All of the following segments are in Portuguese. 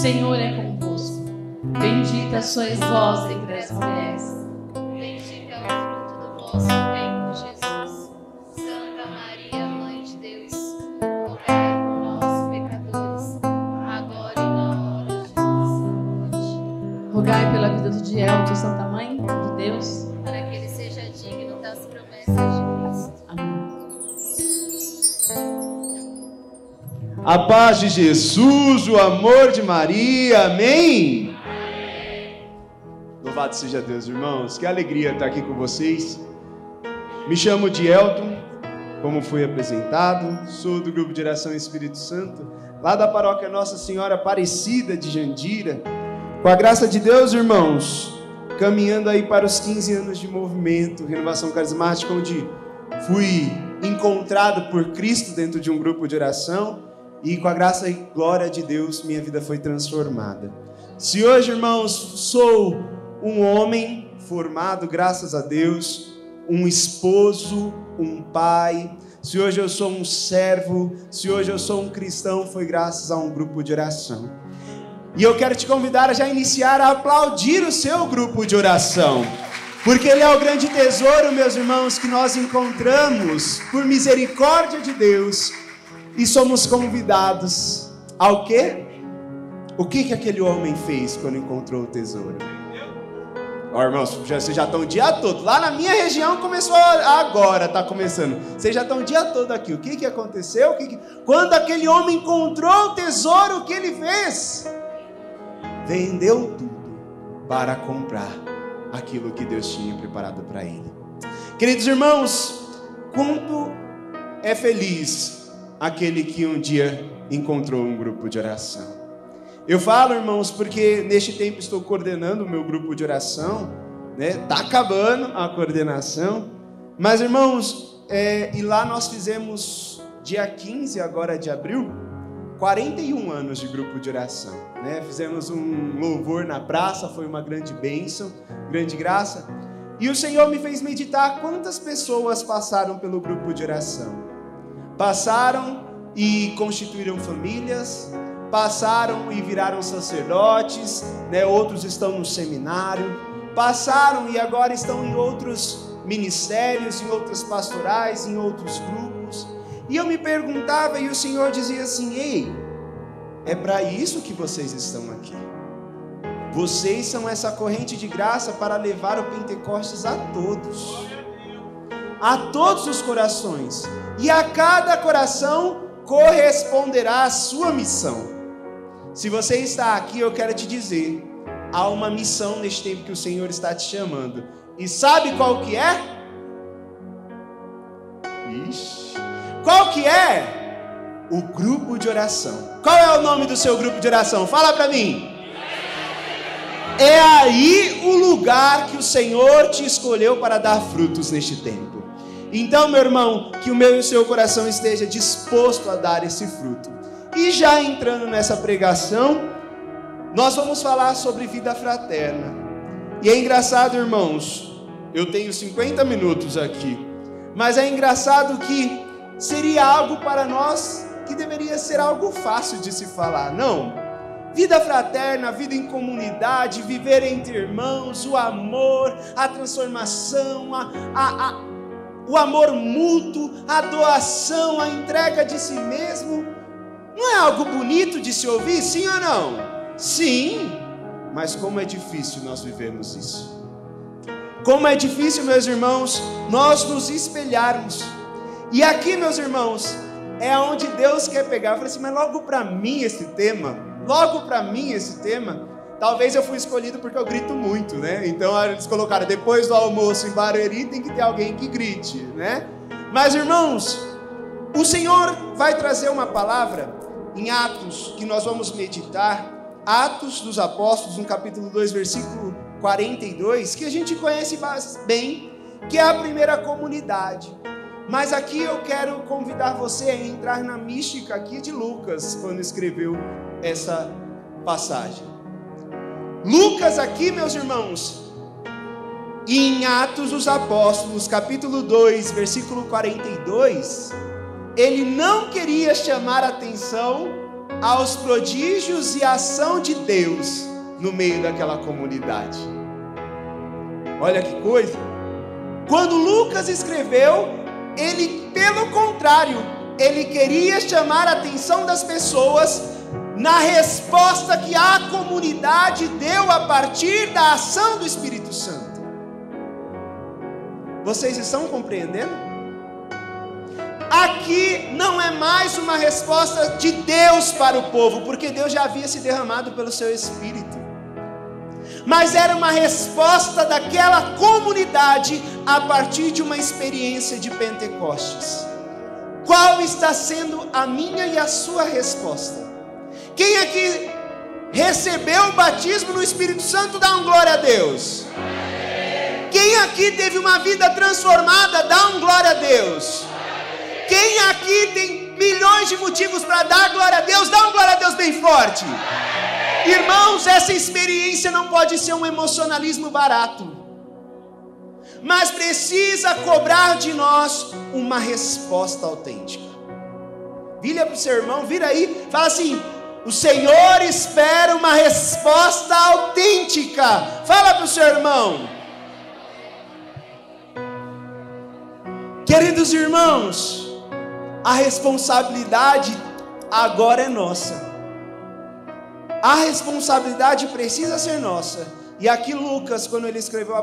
Senhor é convosco. Bendita sois vós entre as mulheres. Bendito é o fruto do vosso ventre, Jesus. Santa Maria, Mãe de Deus, rogai por nós, pecadores, agora e na hora de nossa morte. Rogai pela vida do Dielto, Santa Mãe de Deus, para que ele seja digno das promessas de Cristo. amém. A paz de Jesus, o amor de Maria, amém? Louvado seja Deus, irmãos, que alegria estar aqui com vocês. Me chamo Dielton, como fui apresentado, sou do grupo de oração Espírito Santo, lá da paróquia Nossa Senhora Aparecida de Jandira. Com a graça de Deus, irmãos, caminhando aí para os 15 anos de movimento, renovação carismática, onde fui encontrado por Cristo dentro de um grupo de oração. E com a graça e glória de Deus, minha vida foi transformada. Se hoje, irmãos, sou um homem formado, graças a Deus, um esposo, um pai, se hoje eu sou um servo, se hoje eu sou um cristão, foi graças a um grupo de oração. E eu quero te convidar a já iniciar a aplaudir o seu grupo de oração, porque ele é o grande tesouro, meus irmãos, que nós encontramos por misericórdia de Deus. E somos convidados ao quê? O que aquele homem fez quando encontrou o tesouro? Ó, irmãos, vocês já estão o dia todo. Lá na minha região começou agora, está começando. Vocês já estão o dia todo aqui. O que aconteceu? Quando aquele homem encontrou o tesouro, o que ele fez? Vendeu tudo para comprar aquilo que Deus tinha preparado para ele. Queridos irmãos, quanto é feliz aquele que um dia encontrou um grupo de oração. Eu falo, irmãos, porque neste tempo estou coordenando o meu grupo de oração, né? Tá acabando a coordenação, mas, irmãos, e lá nós fizemos dia 15 agora de abril, 41 anos de grupo de oração, né? Fizemos um louvor na praça, foi uma grande bênção, grande graça, e o Senhor me fez meditar quantas pessoas passaram pelo grupo de oração. Passaram e constituíram famílias, passaram e viraram sacerdotes, né? Outros estão no seminário, passaram e agora estão em outros ministérios, em outras pastorais, em outros grupos. E eu me perguntava e o Senhor dizia assim: ei, é para isso que vocês estão aqui. Vocês são essa corrente de graça para levar o Pentecostes a todos os corações, e a cada coração corresponderá a sua missão. Se você está aqui, eu quero te dizer, há uma missão neste tempo que o Senhor está te chamando, e sabe qual que é? Qual que é? O grupo de oração. Qual é o nome do seu grupo de oração? Fala para mim. É aí o lugar que o Senhor te escolheu para dar frutos neste tempo. Então, meu irmão, que o meu e o seu coração esteja disposto a dar esse fruto. E já entrando nessa pregação, nós vamos falar sobre vida fraterna. E é engraçado, irmãos, eu tenho 50 minutos aqui, mas é engraçado que seria algo para nós que deveria ser algo fácil de se falar, não? Vida fraterna, vida em comunidade, viver entre irmãos, o amor, a transformação, o amor mútuo, a doação, a entrega de si mesmo. Não é algo bonito de se ouvir, sim ou não? Sim, mas como é difícil nós vivermos isso. Como é difícil, meus irmãos, nós nos espelharmos. E aqui, meus irmãos, é onde Deus quer pegar. Eu falei assim, mas logo para mim esse tema, talvez eu fui escolhido porque eu grito muito, né? Então eles colocaram, depois do almoço em Barueri tem que ter alguém que grite, né? Mas, irmãos, o Senhor vai trazer uma palavra em Atos, que nós vamos meditar, Atos dos Apóstolos, no capítulo 2, versículo 42, que a gente conhece bem, que é a primeira comunidade. Mas aqui eu quero convidar você a entrar na mística aqui de Lucas, quando escreveu essa passagem. Lucas aqui, meus irmãos, em Atos dos Apóstolos, capítulo 2, versículo 42, ele não queria chamar a atenção aos prodígios e ação de Deus no meio daquela comunidade. Olha que coisa! Quando Lucas escreveu, ele, pelo contrário, ele queria chamar a atenção das pessoas na resposta que a comunidade deu a partir da ação do Espírito Santo. Vocês estão compreendendo? Aqui não é mais uma resposta de Deus para o povo, porque Deus já havia se derramado pelo seu Espírito. Mas era uma resposta daquela comunidade a partir de uma experiência de Pentecostes. Qual está sendo a minha e a sua resposta? Quem aqui recebeu o batismo no Espírito Santo, dá um glória a Deus. Quem aqui teve uma vida transformada, dá um glória a Deus. Quem aqui tem milhões de motivos para dar glória a Deus, dá um glória a Deus bem forte. Irmãos, essa experiência não pode ser um emocionalismo barato, mas precisa cobrar de nós uma resposta autêntica. Vira para o seu irmão, vira aí, fala assim: o Senhor espera uma resposta autêntica. Fala para o seu irmão. Queridos irmãos, a responsabilidade agora é nossa. A responsabilidade precisa ser nossa. E aqui Lucas, quando ele escreveu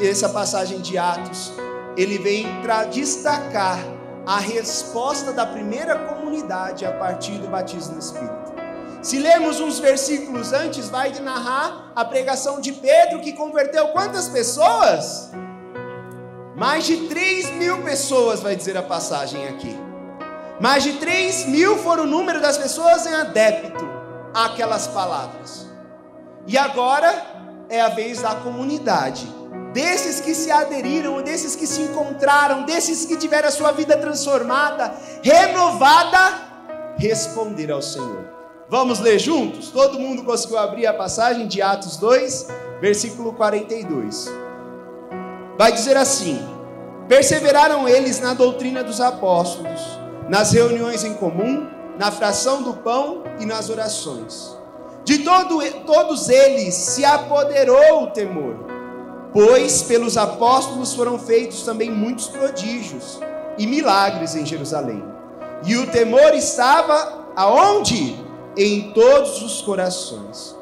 essa passagem de Atos, ele vem para destacar a resposta da primeira comunidade a partir do batismo no Espírito. Se lermos uns versículos antes, vai narrar a pregação de Pedro, que converteu quantas pessoas? Mais de 3.000 pessoas, vai dizer a passagem aqui. Mais de 3.000 foram o número das pessoas em adepto àquelas palavras. E agora é a vez da comunidade, desses que se aderiram, desses que se encontraram, desses que tiveram a sua vida transformada, renovada, responder ao Senhor. Vamos ler juntos? Todo mundo conseguiu abrir a passagem de Atos 2, versículo 42. Vai dizer assim: perseveraram eles na doutrina dos apóstolos, nas reuniões em comum, na fração do pão e nas orações. De todos eles se apoderou o temor, pois pelos apóstolos foram feitos também muitos prodígios e milagres em Jerusalém. E o temor estava aonde? Em todos os corações.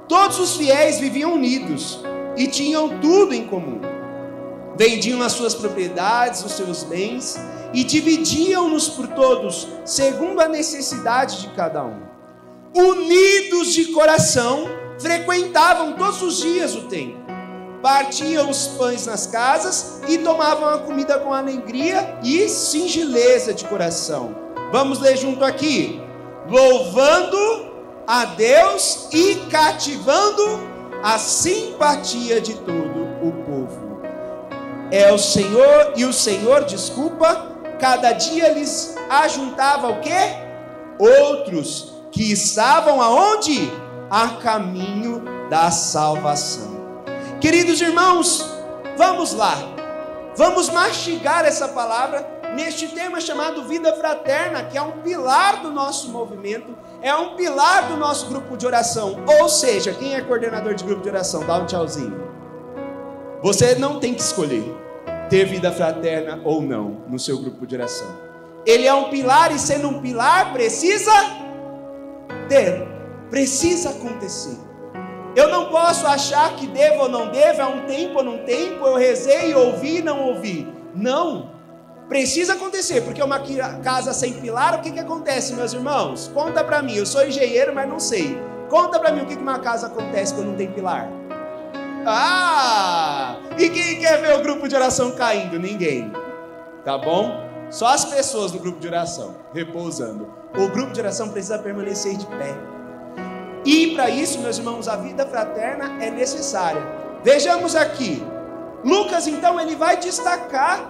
Todos os fiéis viviam unidos e tinham tudo em comum. Vendiam as suas propriedades, os seus bens, e dividiam-nos por todos, segundo a necessidade de cada um. Unidos de coração, frequentavam todos os dias o templo, partiam os pães nas casas e tomavam a comida com alegria e singeleza de coração. Vamos ler junto aqui: louvando a Deus e cativando a simpatia de todo o povo. É o Senhor, e o Senhor, cada dia lhes ajuntava o quê? Outros que estavam aonde? A caminho da salvação. Queridos irmãos, vamos lá. Vamos mastigar essa palavra neste tema chamado vida fraterna, que é um pilar do nosso movimento, é um pilar do nosso grupo de oração. Ou seja, quem é coordenador de grupo de oração? Dá um tchauzinho. Você não tem que escolher ter vida fraterna ou não no seu grupo de oração. Ele é um pilar, e sendo um pilar, precisa ter, precisa acontecer. Eu não posso achar que devo ou não devo, há um tempo ou não tempo, eu rezei, ouvi, não ouvi. Não, precisa acontecer, porque uma casa sem pilar, o que acontece, meus irmãos? Conta para mim, eu sou engenheiro, mas não sei. Conta para mim o que uma casa acontece quando não tem pilar. E quem quer ver o grupo de oração caindo? Ninguém, tá bom? Só as pessoas do grupo de oração, repousando. O grupo de oração precisa permanecer de pé. E para isso, meus irmãos, a vida fraterna é necessária. Vejamos aqui, Lucas então ele vai destacar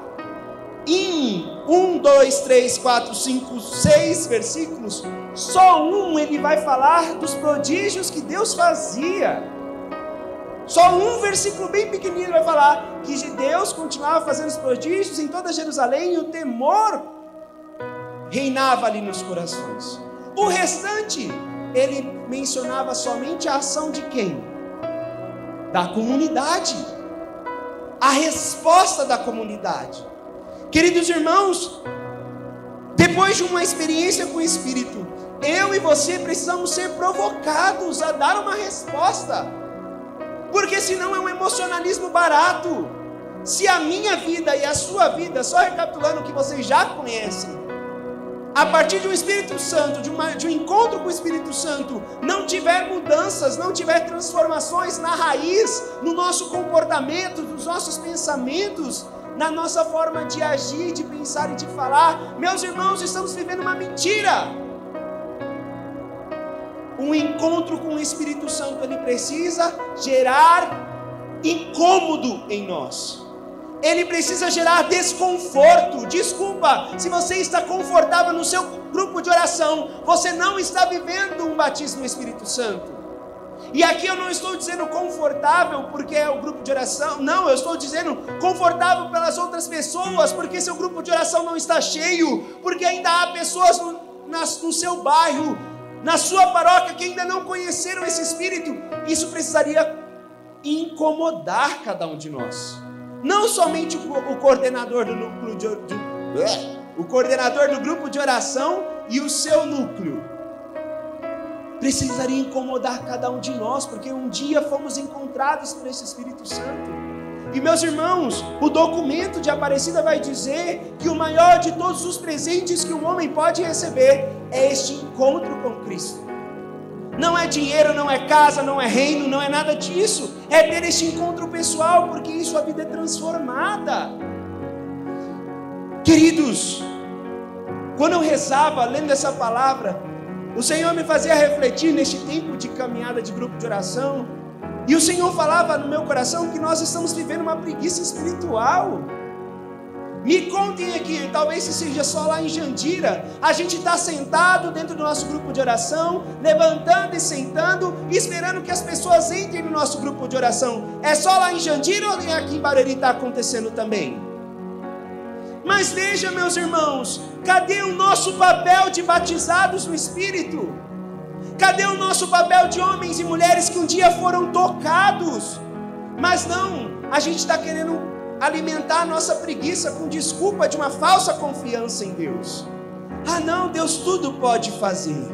em 1, 2, 3, 4, 5, 6 versículos, só um ele vai falar dos prodígios que Deus fazia. Só um versículo bem pequenino vai falar que Deus continuava fazendo os prodígios em toda Jerusalém, e o temor reinava ali nos corações. O restante, ele mencionava somente a ação de quem? Da comunidade. A resposta da comunidade. Queridos irmãos, depois de uma experiência com o Espírito, eu e você precisamos ser provocados a dar uma resposta, porque senão é um emocionalismo barato. Se a minha vida e a sua vida, só recapitulando o que vocês já conhecem, a partir de um Espírito Santo, de um encontro com o Espírito Santo, não tiver mudanças, não tiver transformações na raiz, no nosso comportamento, nos nossos pensamentos, na nossa forma de agir, de pensar e de falar, meus irmãos, estamos vivendo uma mentira. Um encontro com o Espírito Santo, ele precisa gerar incômodo em nós. Ele precisa gerar desconforto. Desculpa, se você está confortável no seu grupo de oração, você não está vivendo um batismo no Espírito Santo. E aqui eu não estou dizendo confortável porque é o grupo de oração, não, eu estou dizendo confortável pelas outras pessoas, porque seu grupo de oração não está cheio, porque ainda há pessoas no seu bairro, na sua paróquia, que ainda não conheceram esse Espírito. Isso precisaria incomodar cada um de nós. Não somente o coordenador do núcleo o coordenador do grupo de oração e o seu núcleo. Precisaria incomodar cada um de nós, porque um dia fomos encontrados por esse Espírito Santo. E meus irmãos, o documento de Aparecida vai dizer que o maior de todos os presentes que um homem pode receber é este encontro com Cristo. Não é dinheiro, não é casa, não é reino, não é nada disso. É ter este encontro pessoal, porque isso a vida é transformada. Queridos, quando eu rezava, lendo essa palavra, o Senhor me fazia refletir neste tempo de caminhada de grupo de oração. E o Senhor falava no meu coração que nós estamos vivendo uma preguiça espiritual. Me contem aqui, talvez seja só lá em Jandira, a gente está sentado dentro do nosso grupo de oração, levantando e sentando, esperando que as pessoas entrem no nosso grupo de oração. É só lá em Jandira ou aqui em Barueri está acontecendo também? Mas veja, meus irmãos, cadê o nosso papel de batizados no Espírito? Cadê o nosso papel de homens e mulheres que um dia foram tocados? Mas não, a gente está querendo alimentar a nossa preguiça com desculpa de uma falsa confiança em Deus. Ah não, Deus tudo pode fazer.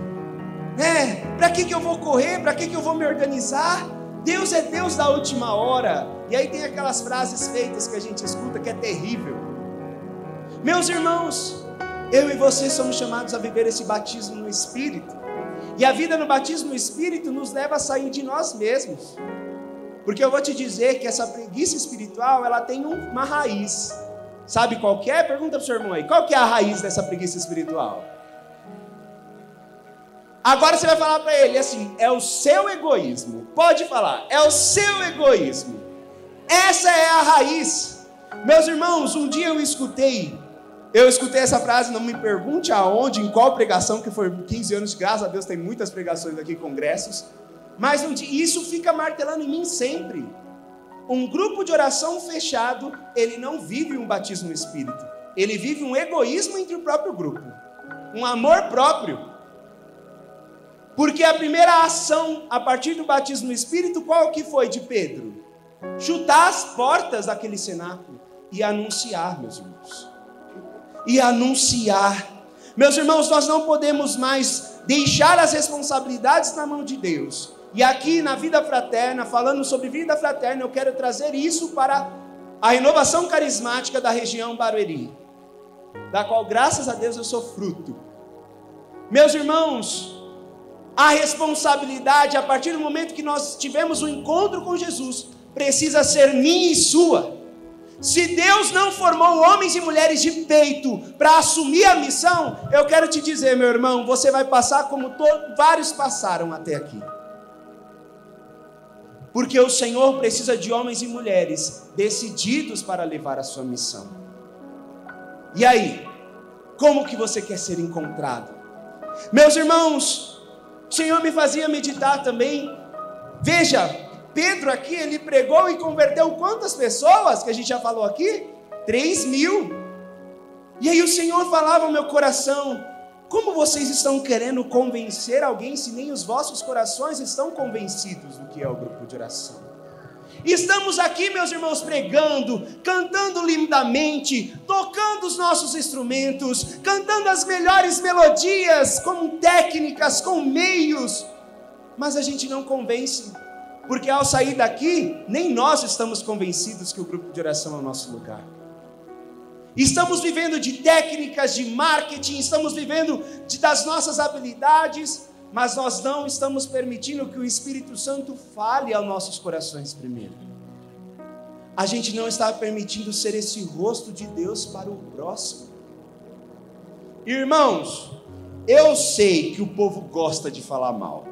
Para que eu vou correr? Para que eu vou me organizar? Deus é Deus da última hora. E aí tem aquelas frases feitas que a gente escuta que é terrível. Meus irmãos, eu e você somos chamados a viver esse batismo no Espírito. E a vida no batismo no Espírito nos leva a sair de nós mesmos. Porque eu vou te dizer que essa preguiça espiritual, ela tem uma raiz. Sabe qual que é? Pergunta para o seu irmão aí. Qual que é a raiz dessa preguiça espiritual? Agora você vai falar para ele assim, é o seu egoísmo. Pode falar, é o seu egoísmo. Essa é a raiz. Meus irmãos, um dia eu escutei essa frase, não me pergunte aonde, em qual pregação, que foi 15 anos, graças a Deus tem muitas pregações aqui, congressos. Mas isso fica martelando em mim sempre. Um grupo de oração fechado, ele não vive um batismo no Espírito. Ele vive um egoísmo entre o próprio grupo. Um amor próprio. Porque a primeira ação, a partir do batismo no Espírito, qual que foi de Pedro? Chutar as portas daquele cenáculo e anunciar, meus irmãos. E anunciar. Meus irmãos, nós não podemos mais deixar as responsabilidades na mão de Deus. E aqui na Vida Fraterna, falando sobre Vida Fraterna, eu quero trazer isso para a renovação carismática da região Barueri, da qual, graças a Deus, eu sou fruto. Meus irmãos, a responsabilidade, a partir do momento que nós tivemos um encontro com Jesus, precisa ser minha e sua. Se Deus não formou homens e mulheres de peito para assumir a missão, eu quero te dizer, meu irmão, você vai passar como vários passaram até aqui. Porque o Senhor precisa de homens e mulheres decididos para levar a sua missão. E aí, como que você quer ser encontrado? Meus irmãos, o Senhor me fazia meditar também. Veja, Pedro aqui, ele pregou e converteu quantas pessoas, que a gente já falou aqui? 3.000. E aí o Senhor falava ao meu coração, Como vocês estão querendo convencer alguém se nem os vossos corações estão convencidos do que é o grupo de oração? Estamos aqui, meus irmãos, pregando, cantando lindamente, tocando os nossos instrumentos, cantando as melhores melodias, com técnicas, com meios, mas a gente não convence, porque ao sair daqui, nem nós estamos convencidos que o grupo de oração é o nosso lugar. Estamos vivendo de técnicas, de marketing, estamos vivendo das nossas habilidades, mas nós não estamos permitindo que o Espírito Santo fale aos nossos corações primeiro. A gente não está permitindo ser esse rosto de Deus para o próximo. Irmãos, eu sei que o povo gosta de falar mal,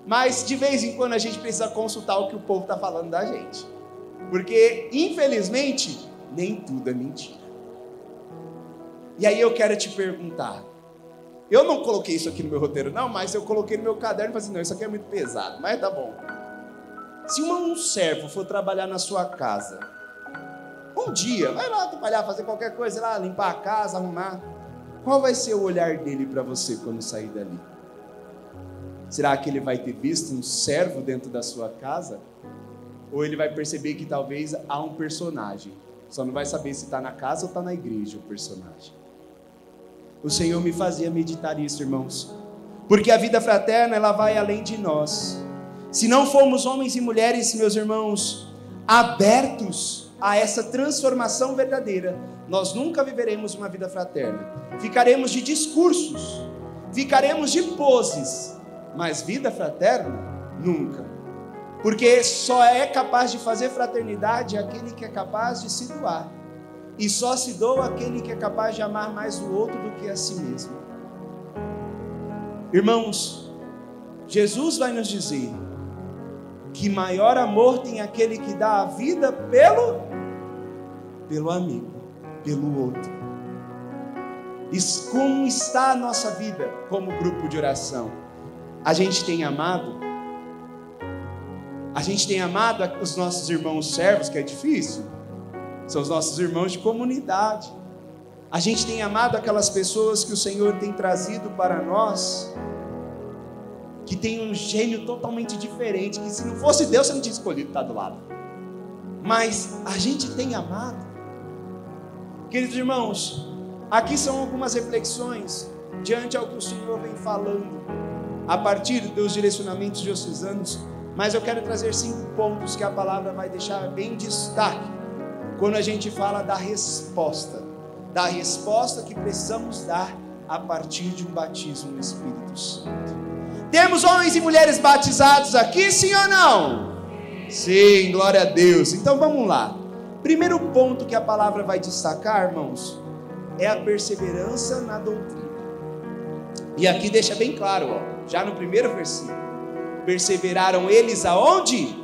mas de vez em quando a gente precisa consultar o que o povo está falando da gente, porque infelizmente nem tudo é mentira. E aí eu quero te perguntar, eu não coloquei isso aqui no meu roteiro não, mas eu coloquei no meu caderno e falei assim, não, isso aqui é muito pesado, mas tá bom. Se um servo for trabalhar na sua casa, um dia, vai lá trabalhar, fazer qualquer coisa, lá, limpar a casa, arrumar, qual vai ser o olhar dele para você quando sair dali? Será que ele vai ter visto um servo dentro da sua casa? Ou ele vai perceber que talvez há um personagem, só não vai saber se está na casa ou está na igreja o personagem? O Senhor me fazia meditar isso, irmãos, porque a vida fraterna, ela vai além de nós. Se não formos homens e mulheres, meus irmãos, abertos a essa transformação verdadeira, nós nunca viveremos uma vida fraterna. Ficaremos de discursos, ficaremos de poses, mas vida fraterna, nunca. Porque só é capaz de fazer fraternidade aquele que é capaz de se doar. E só se doa aquele que é capaz de amar mais o outro do que a si mesmo. Irmãos, Jesus vai nos dizer que maior amor tem aquele que dá a vida pelo amigo, pelo outro. E como está a nossa vida como grupo de oração? A gente tem amado? A gente tem amado os nossos irmãos servos, que é difícil? São os nossos irmãos de comunidade. A gente tem amado aquelas pessoas que o Senhor tem trazido para nós, que tem um gênio totalmente diferente, que se não fosse Deus, você não tinha escolhido estar do lado. Mas a gente tem amado. Queridos irmãos, aqui são algumas reflexões diante ao que o Senhor vem falando, a partir dos direcionamentos diocesanos, mas eu quero trazer 5 pontos que a palavra vai deixar bem em destaque, quando a gente fala da resposta que precisamos dar a partir de um batismo no Espírito Santo. Temos homens e mulheres batizados aqui, sim ou não? Sim, glória a Deus. Então vamos lá. Primeiro ponto que a palavra vai destacar, irmãos, é a perseverança na doutrina. E aqui deixa bem claro, já no primeiro versículo. Perseveraram eles aonde?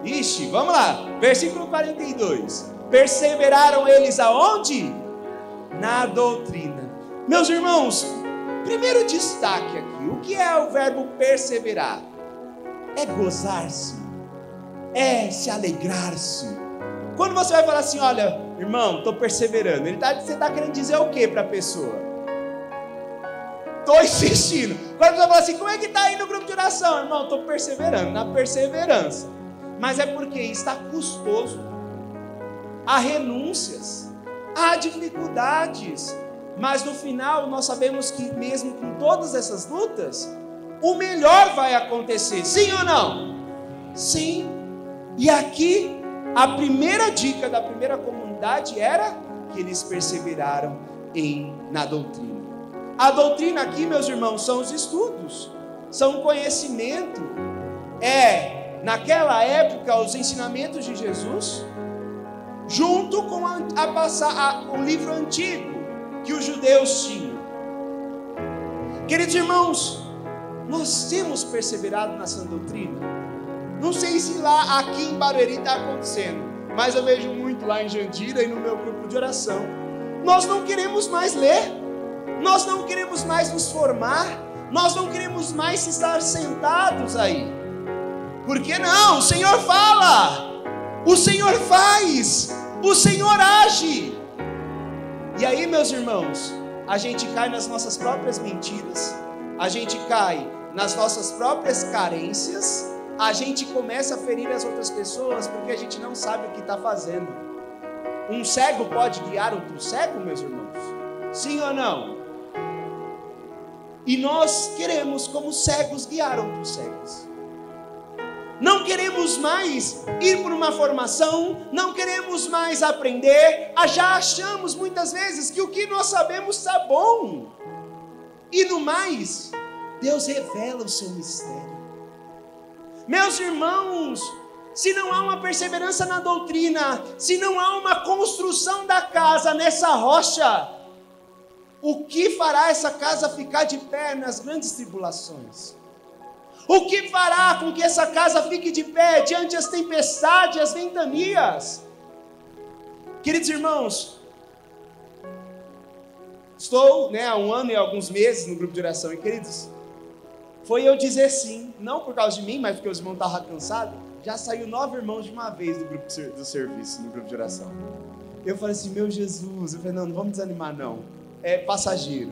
Ixi, vamos lá, versículo 42. Perseveraram eles aonde? Na doutrina. Meus irmãos, primeiro destaque aqui, o que é o verbo perseverar? É gozar-se, é se alegrar-se. Quando você vai falar assim, olha, irmão, estou perseverando, você está querendo dizer o que para a pessoa? Estou insistindo. Quando você fala assim, como é que está aí no grupo de oração? Irmão, estou perseverando, na perseverança. Mas é porque está custoso, há renúncias, há dificuldades, mas no final nós sabemos que mesmo com todas essas lutas, o melhor vai acontecer, sim ou não? Sim. E aqui, a primeira dica da primeira comunidade era que eles perseveraram na doutrina. A doutrina aqui, meus irmãos, são os estudos, são o conhecimento, naquela época, os ensinamentos de Jesus, junto com o livro antigo que os judeus tinham. Queridos irmãos, nós temos perseverado na sã doutrina. Não sei se lá, aqui em Barueri está acontecendo, mas eu vejo muito lá em Jandira e no meu grupo de oração. Nós não queremos mais ler, nós não queremos mais nos formar, nós não queremos mais estar sentados aí. Por que não? O Senhor fala, o Senhor faz, o Senhor age. E aí, meus irmãos, a gente cai nas nossas próprias mentiras, a gente cai nas nossas próprias carências, a gente começa a ferir as outras pessoas porque a gente não sabe o que está fazendo. Um cego pode guiar outro cego, meus irmãos? Sim ou não? E nós queremos, como cegos, guiar outros cegos. Não queremos mais ir por uma formação, não queremos mais aprender, já achamos muitas vezes que o que nós sabemos está bom. E no mais, Deus revela o seu mistério. Meus irmãos, se não há uma perseverança na doutrina, se não há uma construção da casa nessa rocha, o que fará essa casa ficar de pé nas grandes tribulações? O que fará com que essa casa fique de pé diante das tempestades e as ventanias? Queridos irmãos, estou há 1 ano e alguns meses no grupo de oração, e queridos, foi eu dizer sim, não por causa de mim, mas porque os irmãos estavam cansados. Já saiu 9 irmãos de uma vez do grupo do serviço, no grupo de oração. Eu falei assim, meu Jesus, eu falei, não vamos desanimar não, é passageiro.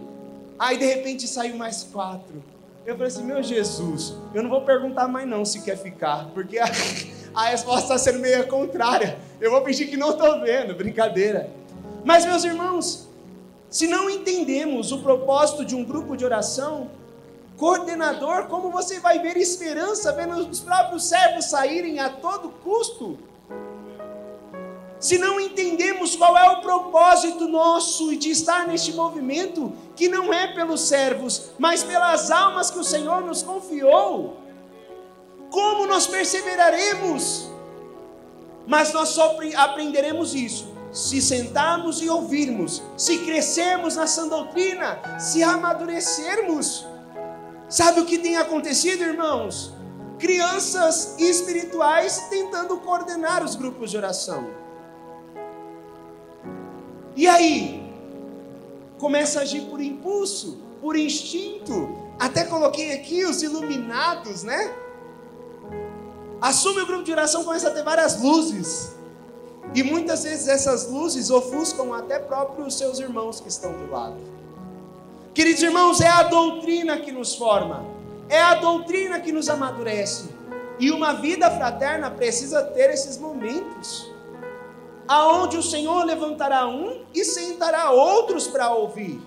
Aí de repente saiu mais 4. Eu falei assim, meu Jesus, eu não vou perguntar mais não se quer ficar, porque a resposta está sendo meio contrária. Eu vou fingir que não estou vendo, brincadeira. Mas meus irmãos, se não entendemos o propósito de um grupo de oração, coordenador, como você vai ver esperança vendo os próprios servos saírem a todo custo? Se não entendemos qual é o propósito nosso de estar neste movimento, que não é pelos servos, mas pelas almas que o Senhor nos confiou, como nós perseveraremos? Mas nós só aprenderemos isso se sentarmos e ouvirmos, se crescermos na sã doutrina, se amadurecermos. Sabe o que tem acontecido, irmãos? Crianças espirituais tentando coordenar os grupos de oração. E aí? Começa a agir por impulso, por instinto. Até coloquei aqui os iluminados, né? Assume o grupo de oração, começa a ter várias luzes. E muitas vezes essas luzes ofuscam até próprios seus irmãos que estão do lado. Queridos irmãos, é a doutrina que nos forma, é a doutrina que nos amadurece, e uma vida fraterna precisa ter esses momentos, aonde o Senhor levantará um e sentará outros para ouvir,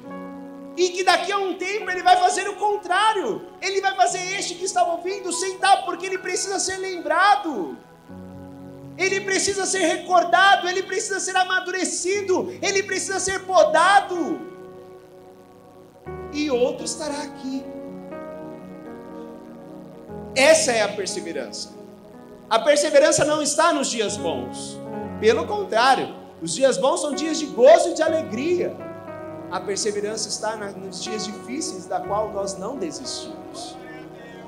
e que daqui a um tempo Ele vai fazer o contrário, Ele vai fazer este que estava ouvindo sentar, porque ele precisa ser lembrado, ele precisa ser recordado, ele precisa ser amadurecido, ele precisa ser podado, e outro estará aqui. Essa é a perseverança. A perseverança não está nos dias bons, pelo contrário, os dias bons são dias de gozo e de alegria. A perseverança está nos dias difíceis, da qual nós não desistimos,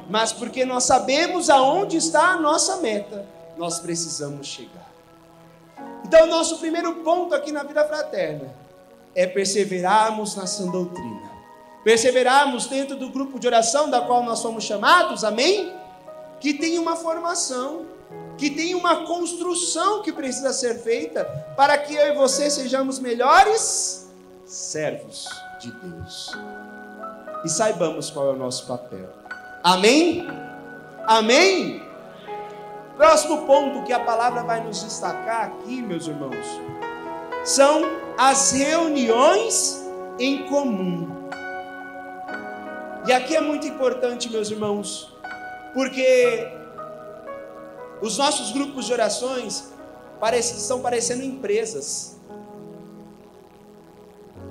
mas porque nós sabemos aonde está a nossa meta, nós precisamos chegar. Então o nosso primeiro ponto aqui na vida fraterna é perseverarmos na sã doutrina, perseverarmos dentro do grupo de oração da qual nós somos chamados, amém? Que tem uma formação, que tem uma construção que precisa ser feita, para que eu e você sejamos melhores servos de Deus, e saibamos qual é o nosso papel, amém? Amém? Próximo ponto que a palavra vai nos destacar aqui, meus irmãos, são as reuniões em comum. E aqui é muito importante, meus irmãos, porque os nossos grupos de orações estão parecendo empresas.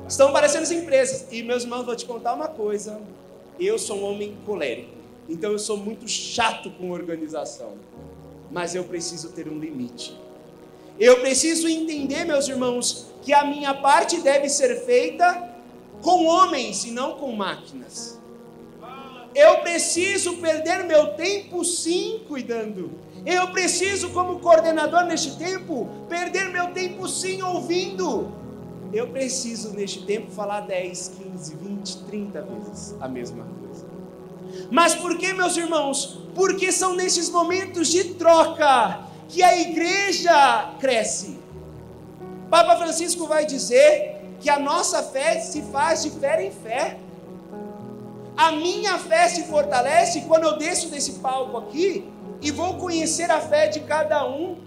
Estão parecendo empresas. E, meus irmãos, vou te contar uma coisa. Eu sou um homem colérico, então eu sou muito chato com organização. Mas eu preciso ter um limite. Eu preciso entender, meus irmãos, que a minha parte deve ser feita com homens e não com máquinas. Eu preciso perder meu tempo, sim, cuidando. Eu preciso, como coordenador neste tempo, perder meu tempo, sim, ouvindo. Eu preciso, neste tempo, falar 10, 15, 20, 30 vezes a mesma coisa. Mas por que, meus irmãos? Porque são nesses momentos de troca que a igreja cresce. Papa Francisco vai dizer que a nossa fé se faz de fé em fé. A minha fé se fortalece quando eu desço desse palco aqui e vou conhecer a fé de cada um.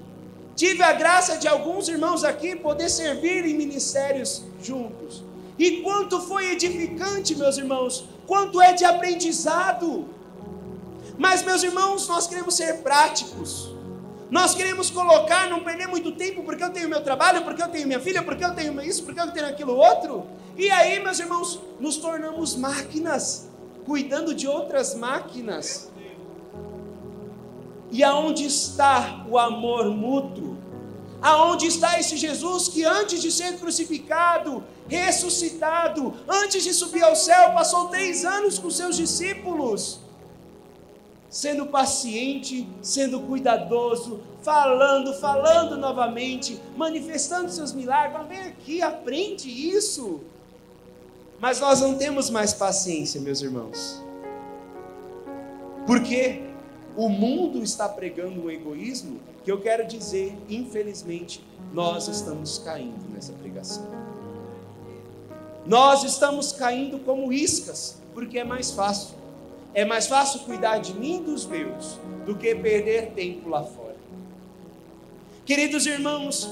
Tive a graça de alguns irmãos aqui poder servir em ministérios juntos. E quanto foi edificante, meus irmãos, quanto é de aprendizado. Mas, meus irmãos, nós queremos ser práticos. Nós queremos colocar, não perder muito tempo, porque eu tenho meu trabalho, porque eu tenho minha filha, porque eu tenho isso, porque eu tenho aquilo outro. E aí, meus irmãos, nos tornamos máquinas, cuidando de outras máquinas. E aonde está o amor mútuo? Aonde está esse Jesus que antes de ser crucificado, ressuscitado, antes de subir ao céu, passou 3 anos com seus discípulos, sendo paciente, sendo cuidadoso, falando novamente, manifestando seus milagres. Vem aqui, aprende isso. Mas nós não temos mais paciência, meus irmãos, porque o mundo está pregando um egoísmo que eu quero dizer, infelizmente, nós estamos caindo nessa pregação. Nós estamos caindo como iscas, porque é mais fácil. É mais fácil cuidar de mim e dos meus do que perder tempo lá fora. Queridos irmãos,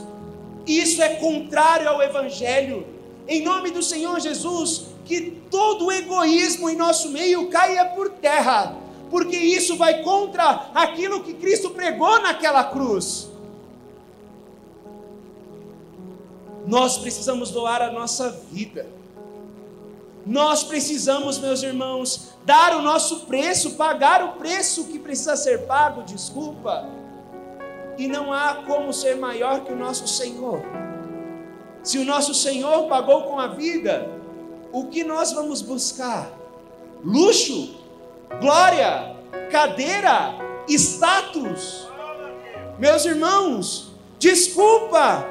isso é contrário ao Evangelho. Em nome do Senhor Jesus, que todo o egoísmo em nosso meio caia por terra, porque isso vai contra aquilo que Cristo pregou naquela cruz. Nós precisamos doar a nossa vida. Nós precisamos, meus irmãos, dar o nosso preço, pagar o preço que precisa ser pago, desculpa. E não há como ser maior que o nosso Senhor. Se o nosso Senhor pagou com a vida, o que nós vamos buscar? Luxo? Glória? Cadeira? Status? Meus irmãos, desculpa,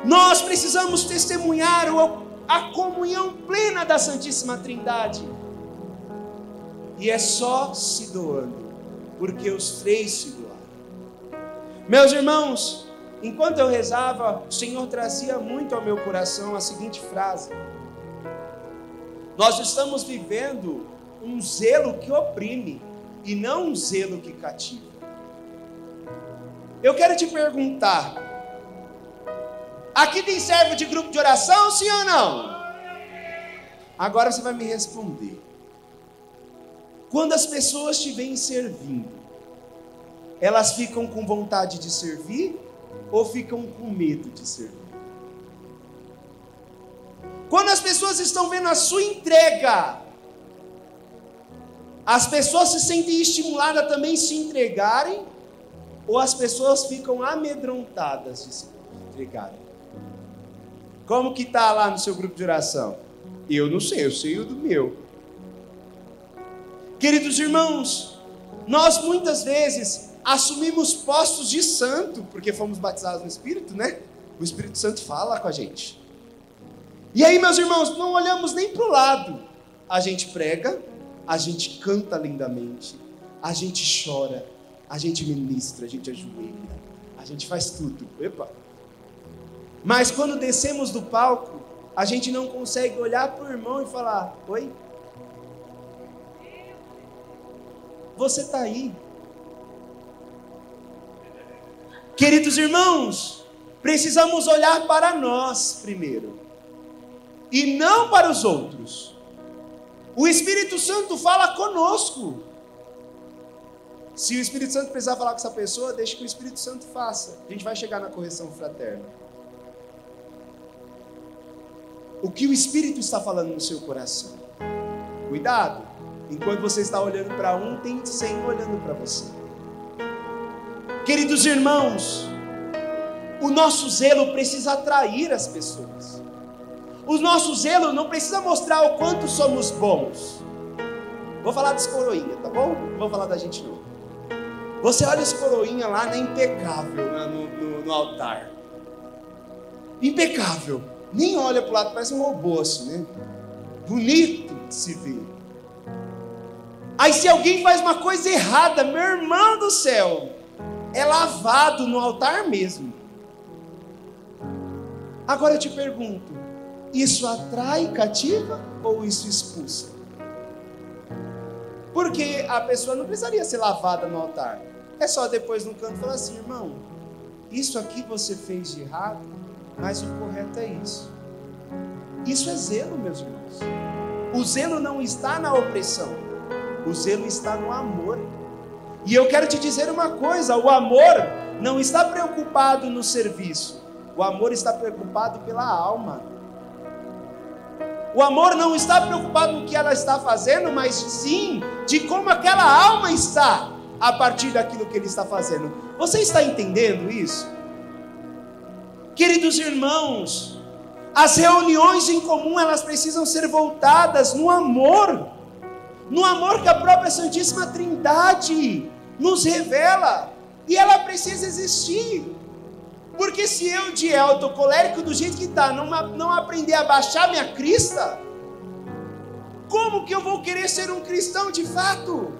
nós precisamos testemunhar a comunhão plena da Santíssima Trindade. E é só se doando, porque os 3 se doaram. Meus irmãos, enquanto eu rezava, o Senhor trazia muito ao meu coração a seguinte frase: nós estamos vivendo um zelo que oprime, e não um zelo que cativa. Eu quero te perguntar, aqui tem servo de grupo de oração, sim ou não? Agora você vai me responder. Quando as pessoas te veem servindo, elas ficam com vontade de servir ou ficam com medo de servir? Quando as pessoas estão vendo a sua entrega, as pessoas se sentem estimuladas também a se entregarem, ou as pessoas ficam amedrontadas de se entregarem? Como que está lá no seu grupo de oração? Eu não sei, eu sei o do meu. Queridos irmãos, nós muitas vezes assumimos postos de santo, porque fomos batizados no Espírito, né? O Espírito Santo fala com a gente. E aí, meus irmãos, não olhamos nem para o lado. A gente prega, a gente canta lindamente, a gente chora, a gente ministra, a gente ajoelha, a gente faz tudo. Epa! Mas quando descemos do palco, a gente não consegue olhar para o irmão e falar: oi? Você está aí? Queridos irmãos, precisamos olhar para nós primeiro, e não para os outros. O Espírito Santo fala conosco. Se o Espírito Santo precisar falar com essa pessoa, deixe que o Espírito Santo faça. A gente vai chegar na correção fraterna. O que o Espírito está falando no seu coração? Cuidado, enquanto você está olhando para um, tem 100 olhando para você. Queridos irmãos, o nosso zelo precisa atrair as pessoas. O nosso zelo não precisa mostrar o quanto somos bons. Vou falar dos coroinha, tá bom? Não vou falar da gente não. Você olha esse coroinha lá, né, impecável no altar. Impecável. Nem olha para o lado, parece um robô assim, né? Bonito de se ver. Aí se alguém faz uma coisa errada, meu irmão do céu, é lavado no altar mesmo. Agora eu te pergunto, Isso atrai, cativa ou isso expulsa? Porque a pessoa não precisaria ser lavada no altar. É só depois no canto falar assim: irmão, isso aqui você fez de errado, mas o correto é isso. Isso é zelo, meus irmãos. O zelo não está na opressão, o zelo está no amor. E eu quero te dizer uma coisa: o amor não está preocupado no serviço, o amor está preocupado pela alma. O amor não está preocupado no que ela está fazendo, mas sim de como aquela alma está a partir daquilo que ele está fazendo. Você está entendendo isso? Queridos irmãos, as reuniões em comum, elas precisam ser voltadas no amor que a própria Santíssima Trindade nos revela, e ela precisa existir. Porque se eu, de Elton, colérico do jeito que está, não aprender a baixar minha crista, como que eu vou querer ser um cristão de fato?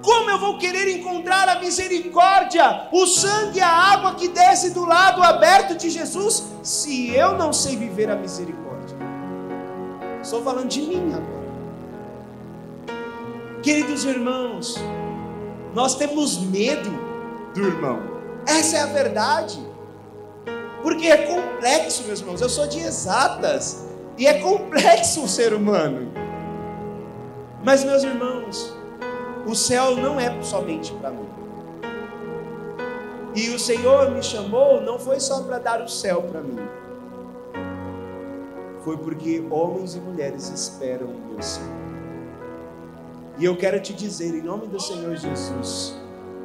Como eu vou querer encontrar a misericórdia, o sangue e a água que desce do lado aberto de Jesus, se eu não sei viver a misericórdia? Estou falando de mim agora. Queridos irmãos, nós temos medo do irmão. Essa é a verdade. Porque é complexo, meus irmãos. Eu sou de exatas e é complexo o ser humano. Mas, meus irmãos, o céu não é somente para mim. E o Senhor me chamou não foi só para dar o céu para mim. Foi porque homens e mulheres esperam o meu Senhor. E eu quero te dizer, em nome do Senhor Jesus,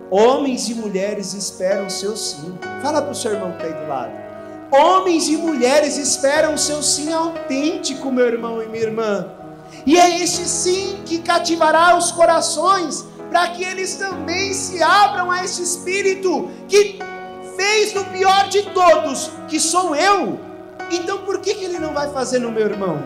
homens e mulheres esperam o seu sim. Fala para o seu irmão que está aí do lado. Homens e mulheres esperam o seu sim autêntico, meu irmão e minha irmã. E é esse sim que cativará os corações, para que eles também se abram a esse Espírito que fez no pior de todos, que sou eu. Então por que ele não vai fazer no meu irmão?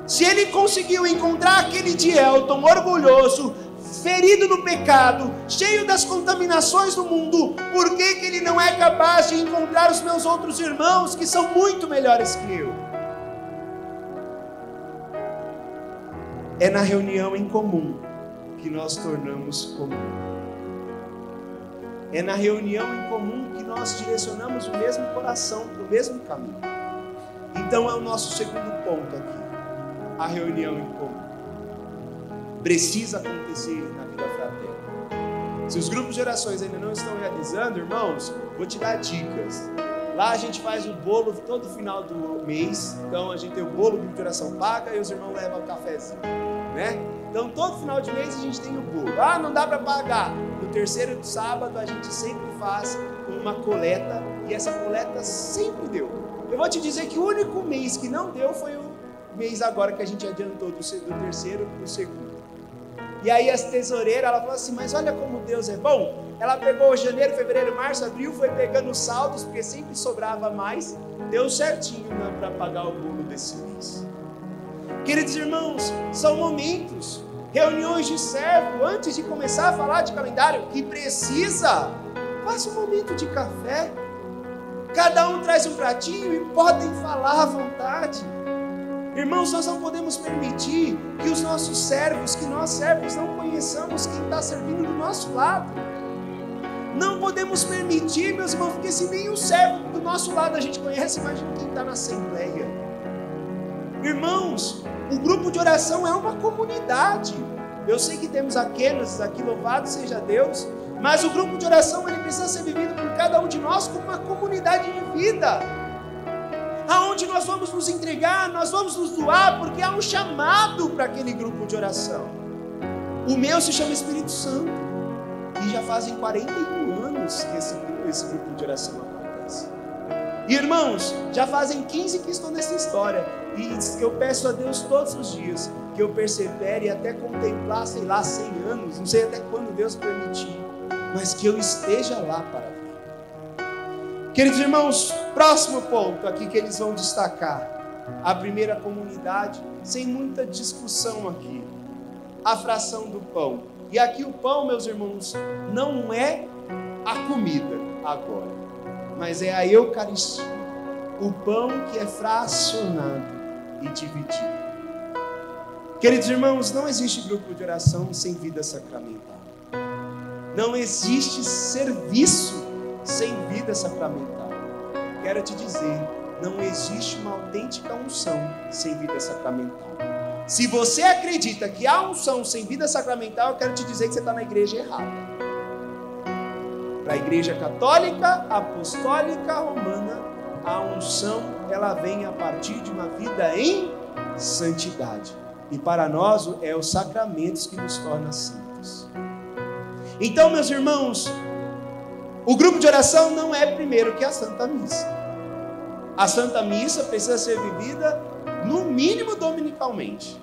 Se ele conseguiu encontrar aquele de Elton, orgulhoso, ferido no pecado, cheio das contaminações do mundo, por que ele não é capaz de encontrar os meus outros irmãos que são muito melhores que eu? É na reunião em comum que nós tornamos comum. É na reunião em comum que nós direcionamos o mesmo coração para o mesmo caminho. Então é o nosso segundo ponto aqui. A reunião em comum precisa acontecer na vida fraterna. Se os grupos de orações ainda não estão realizando, irmãos, vou te dar dicas. Lá a gente faz o bolo todo final do mês. Então a gente tem o bolo, o grupo de oração paga e os irmãos levam o cafezinho, né? Então todo final de mês a gente tem o bolo. Ah, não dá para pagar. No terceiro sábado a gente sempre faz uma coleta e essa coleta sempre deu. Eu vou te dizer que o único mês que não deu foi o mês agora que a gente adiantou do terceiro para o segundo. E aí as tesoureiras, ela falou assim, mas olha como Deus é bom. Ela pegou janeiro, fevereiro, março, abril, foi pegando os saldos, porque sempre sobrava mais. Deu certinho para pagar o bolo desse mês. Queridos irmãos, são momentos, reuniões de servo, antes de começar a falar de calendário, que precisa, faça um momento de café. Cada um traz um pratinho e podem falar à vontade. Irmãos, nós não podemos permitir que os nossos servos, que nós servos não conheçamos quem está servindo do nosso lado. Não podemos permitir, meus irmãos, porque se nem o servo do nosso lado a gente conhece, imagina quem está na assembleia. Irmãos, o grupo de oração é uma comunidade. Eu sei que temos a Kênesis aqui, louvado seja Deus, mas o grupo de oração ele precisa ser vivido por cada um de nós como uma comunidade de vida. Aonde nós vamos nos entregar, nós vamos nos doar, porque há um chamado para aquele grupo de oração. O meu se chama Espírito Santo, e já fazem 41 anos que esse grupo de oração acontece. E irmãos, já fazem 15 que estou nessa história, e eu peço a Deus todos os dias, que eu persevere até contemplar, sei lá, 100 anos, não sei até quando Deus permitir, mas que eu esteja lá para ver. Queridos irmãos, próximo ponto aqui que eles vão destacar. A primeira comunidade, sem muita discussão aqui. A fração do pão. E aqui o pão, meus irmãos, não é a comida agora, mas é a Eucaristia. o pão que é fracionado e dividido. Queridos irmãos, não existe grupo de oração sem vida sacramental. Não existe serviço sem vida sacramental. Quero te dizer, não existe uma autêntica unção sem vida sacramental. Se você acredita que há unção sem vida sacramental, eu quero te dizer que você está na igreja errada. Para a igreja católica, apostólica, romana, a unção, ela vem a partir de uma vida em santidade. E para nós, é os sacramentos que nos tornam santos. Então, meus irmãos, o grupo de oração não é primeiro que a Santa Missa. A Santa Missa precisa ser vivida, no mínimo, dominicalmente.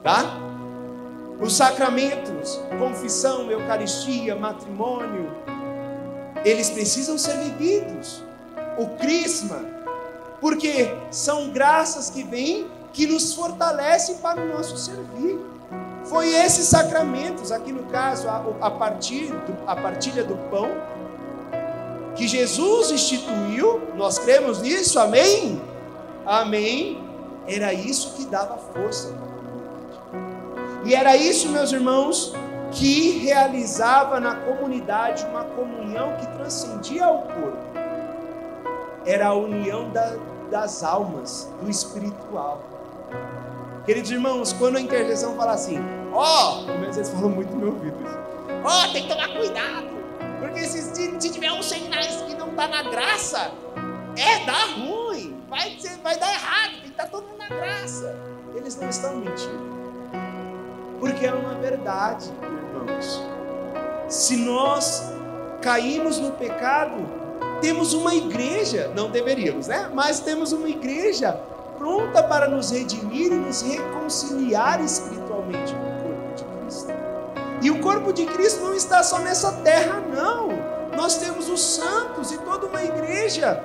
Tá? Os sacramentos, confissão, eucaristia, matrimônio, eles precisam ser vividos. O crisma, porque são graças que vêm, que nos fortalecem para o nosso servir. Foi esses sacramentos, aqui no caso, a partilha do pão, que Jesus instituiu, nós cremos nisso, amém? Amém. Era isso que dava força para a comunidade. E era isso, meus irmãos, que realizava na comunidade uma comunhão que transcendia o corpo. Era a união das almas, do espiritual. Queridos irmãos, quando a intercessão fala assim, pelo menos eles falam muito no meu ouvido isso. Tem que tomar cuidado, porque se tiver um sinais que não está na graça, dá ruim, vai dar errado, tem que estar todo mundo na graça. Eles não estão mentindo, porque é uma verdade, irmãos. Se nós caímos no pecado, temos uma igreja, não deveríamos, né? Mas temos uma igreja pronta para nos redimir e nos reconciliar espiritualmente com o corpo de Cristo. E o corpo de Cristo não está só nessa terra, não. Nós temos os santos e toda uma igreja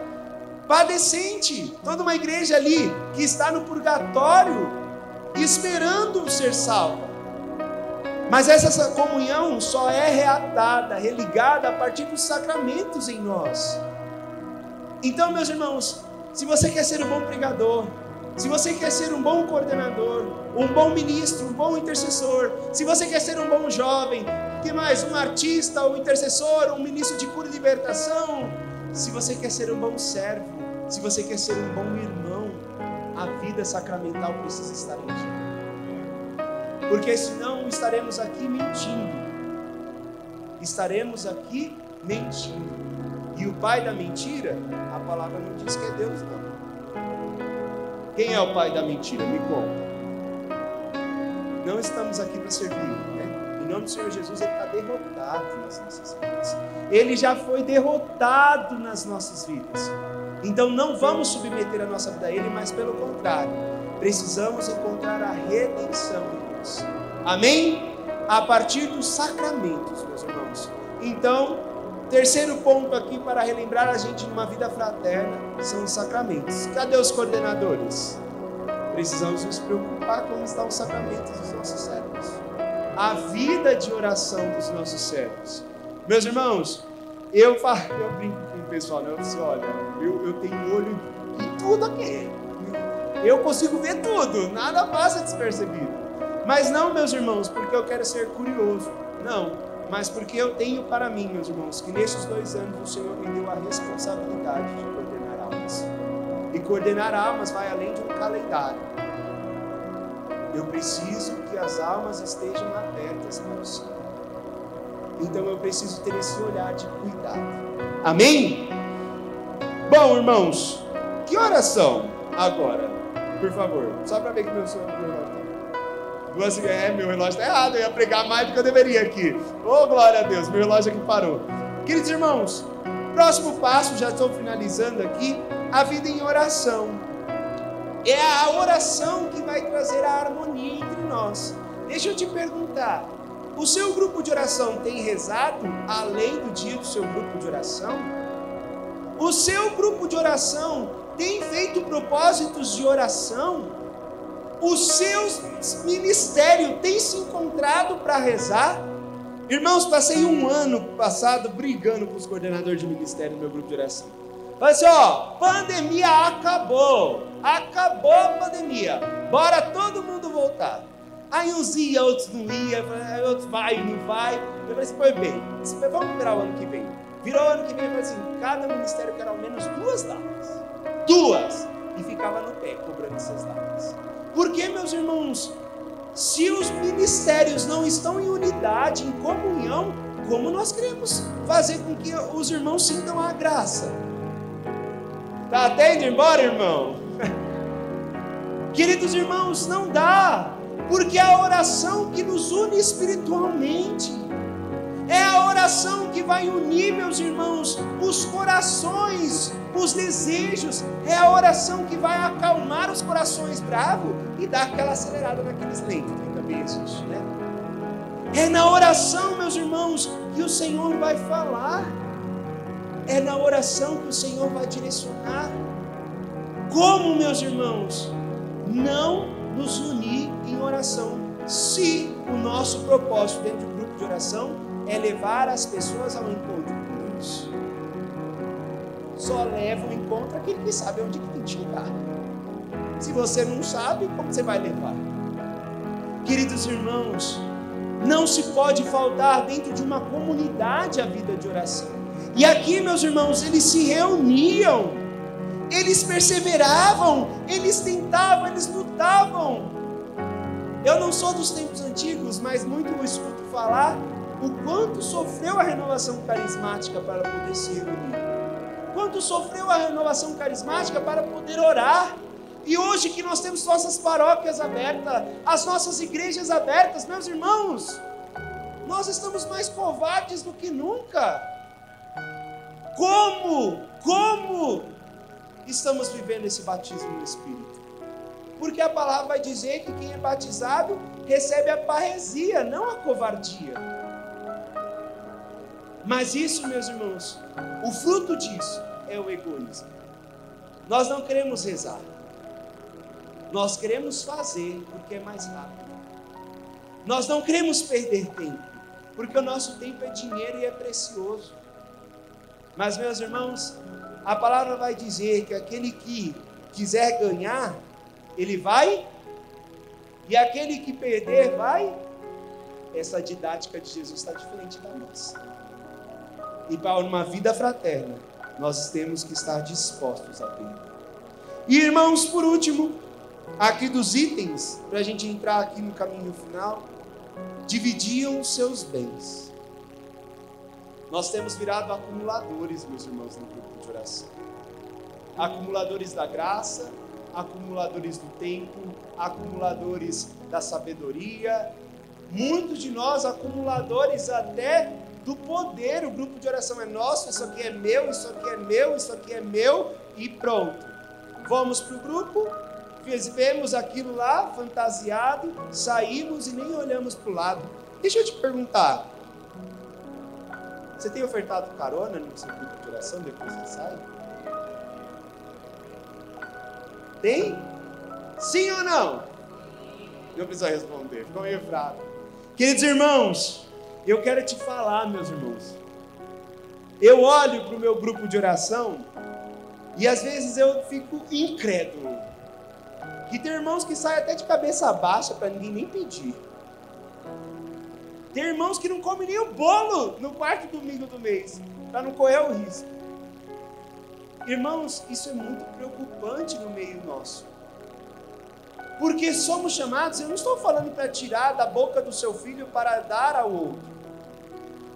padecente, toda uma igreja ali que está no purgatório, esperando ser salva. Mas essa comunhão só é reatada, religada a partir dos sacramentos em nós. Então, meus irmãos, se você quer ser um bom pregador, se você quer ser um bom coordenador, um bom ministro, um bom intercessor, se você quer ser um bom jovem, que mais? Um artista, um intercessor, um ministro de cura e libertação, se você quer ser um bom servo, se você quer ser um bom irmão, a vida sacramental precisa estar em dia. Porque senão estaremos aqui mentindo. Estaremos aqui mentindo. E o pai da mentira, a palavra não diz que é Deus, não. Quem é o pai da mentira? Me conta. Não estamos aqui para servir, né? Em nome do Senhor Jesus, Ele está derrotado nas nossas vidas. Ele já foi derrotado nas nossas vidas. Então não vamos submeter a nossa vida a Ele, mas pelo contrário, precisamos encontrar a redenção em Deus. Amém? A partir dos sacramentos, meus irmãos. Então, terceiro ponto aqui para relembrar a gente numa vida fraterna são os sacramentos. Cadê os coordenadores? Precisamos nos preocupar como estão os sacramentos dos nossos servos. A vida de oração dos nossos servos. Meus irmãos, eu brinco com o pessoal, né? Eu disse, olha, eu tenho olho em tudo aqui. Eu consigo ver tudo, nada passa despercebido. Mas não, meus irmãos, porque eu quero ser curioso. Não. Mas porque eu tenho para mim, meus irmãos, que nesses 2 anos o Senhor me deu a responsabilidade de coordenar almas. E coordenar almas vai além de um calendário. Eu preciso que as almas estejam abertas para o Senhor. Então eu preciso ter esse olhar de cuidado. Amém? Bom, irmãos, que horas são agora? Por favor, só para ver que meu relógio está. Meu relógio está errado, eu ia pregar mais do que eu deveria aqui. Oh, glória a Deus, meu relógio aqui parou. Queridos irmãos, próximo passo, já estou finalizando aqui, a vida em oração. É a oração que vai trazer a harmonia entre nós. Deixa eu te perguntar, o seu grupo de oração tem rezado além do dia do seu grupo de oração? O seu grupo de oração tem feito propósitos de oração? O seu ministério tem se encontrado para rezar? Irmãos, passei um ano passado brigando com os coordenadores de ministério no meu grupo de oração. Fala assim, ó, pandemia acabou. Acabou a pandemia. Bora todo mundo voltar. Aí uns iam, outros não iam, outros vai, não vai. Eu falei assim, foi bem, vamos virar o ano que vem. Virou o ano que vem, eu falei assim, cada ministério quer ao menos 2 datas. 2! E ficava no pé, cobrando essas datas. Porque, meus irmãos, se os ministérios não estão em unidade, em comunhão, como nós queremos fazer com que os irmãos sintam a graça? Tá até indo embora, irmão? Queridos irmãos, não dá. Porque é a oração que nos une espiritualmente. É a oração que vai unir, meus irmãos, os corações, os desejos. É a oração que vai acalmar os corações bravos e dar aquela acelerada naqueles lentos, que também existe, né? É na oração, meus irmãos, que o Senhor vai falar. É na oração que o Senhor vai direcionar. Como, meus irmãos, não nos unir em oração, se o nosso propósito dentro do grupo de oração é levar as pessoas ao encontro com Deus? Só leva o encontro aquele que sabe onde que tem que chegar. Se você não sabe, como você vai levar? Queridos irmãos, não se pode faltar dentro de uma comunidade a vida de oração. E aqui, meus irmãos, eles se reuniam, eles perseveravam, eles tentavam, eles lutavam. Eu não sou dos tempos antigos, mas muito eu escuto falar o quanto sofreu a renovação carismática para poder se reunir. Quanto sofreu a renovação carismática para poder orar. E hoje que nós temos nossas paróquias abertas, as nossas igrejas abertas, meus irmãos, nós estamos mais covardes do que nunca. Como estamos vivendo esse batismo no Espírito? Porque a palavra vai dizer que quem é batizado recebe a parresia, não a covardia. Mas isso, meus irmãos, o fruto disso é o egoísmo. Nós não queremos rezar. Nós queremos fazer porque é mais rápido. Nós não queremos perder tempo, porque o nosso tempo é dinheiro e é precioso. Mas, meus irmãos, a palavra vai dizer que aquele que quiser ganhar, ele vai, e aquele que perder vai. Essa didática de Jesus está diferente da nossa. E para uma vida fraterna, nós temos que estar dispostos a ter. E, irmãos, por último, aqui dos itens, para a gente entrar aqui no caminho final, dividiam os seus bens. Nós temos virado acumuladores, meus irmãos, no grupo de oração. Acumuladores da graça, acumuladores do tempo, acumuladores da sabedoria. Muitos de nós acumuladores até do poder. O grupo de oração é nosso, isso aqui é meu, isso aqui é meu, isso aqui é meu, e pronto. Vamos para o grupo, vemos aquilo lá, fantasiado, saímos e nem olhamos para o lado. Deixa eu te perguntar, você tem ofertado carona no seu grupo de oração depois que sai? Tem? Sim ou não? Não precisa responder, ficou meio fraco. Queridos irmãos, eu quero te falar, meus irmãos. Eu olho para o meu grupo de oração e às vezes eu fico incrédulo. Que tem irmãos que saem até de cabeça baixa para ninguém nem pedir. Tem irmãos que não comem nem o bolo no quarto domingo do mês, para não correr o risco. Irmãos, isso é muito preocupante no meio nosso. Porque somos chamados, eu não estou falando para tirar da boca do seu filho para dar ao outro.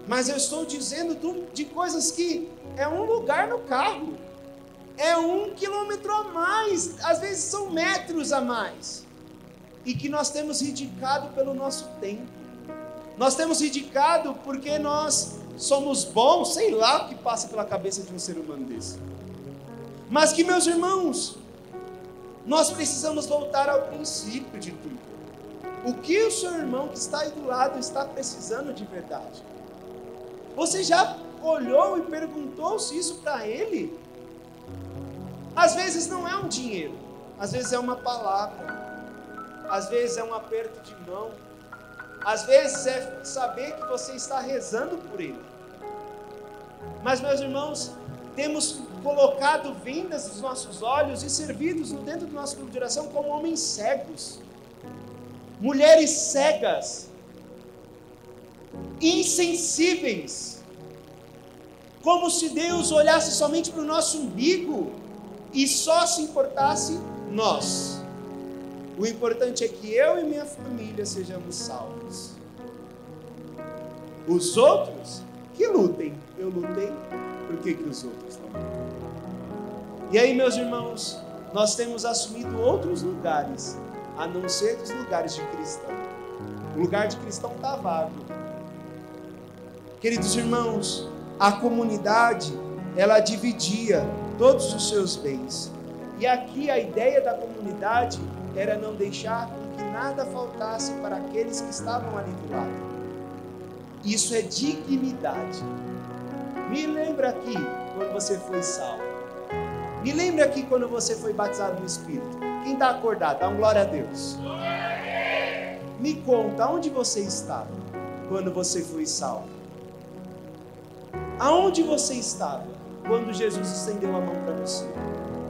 Mas eu estou dizendo de coisas que é um lugar no carro. É 1 quilômetro a mais, às vezes são metros a mais. E que nós temos ridicado pelo nosso tempo. Nós temos ridicado porque nós somos bons, sei lá o que passa pela cabeça de um ser humano desse. Mas que, meus irmãos, nós precisamos voltar ao princípio de tudo. O que o seu irmão que está aí do lado está precisando de verdade? Você já olhou e perguntou se isso para ele? Às vezes não é um dinheiro, às vezes é uma palavra, às vezes é um aperto de mão, às vezes é saber que você está rezando por ele. Mas, meus irmãos, temos colocado vendas nos nossos olhos e servidos dentro do nosso grupo de oração como homens cegos, mulheres cegas, insensíveis, como se Deus olhasse somente para o nosso umbigo e só se importasse nós. O importante é que eu e minha família sejamos salvos. Os outros que lutem. Eu lutei, por que os outros não lutam? E aí, meus irmãos, nós temos assumido outros lugares, a não ser dos lugares de cristão. O lugar de cristão está vago. Queridos irmãos, a comunidade, ela dividia todos os seus bens. E aqui a ideia da comunidade era não deixar com que nada faltasse para aqueles que estavam ali do lado. Isso é dignidade. Me lembra aqui quando você foi salvo. Me lembra aqui quando você foi batizado no Espírito. Quem está acordado, dá um glória a Deus. Me conta, onde você estava quando você foi salvo? Aonde você estava quando Jesus estendeu a mão para você?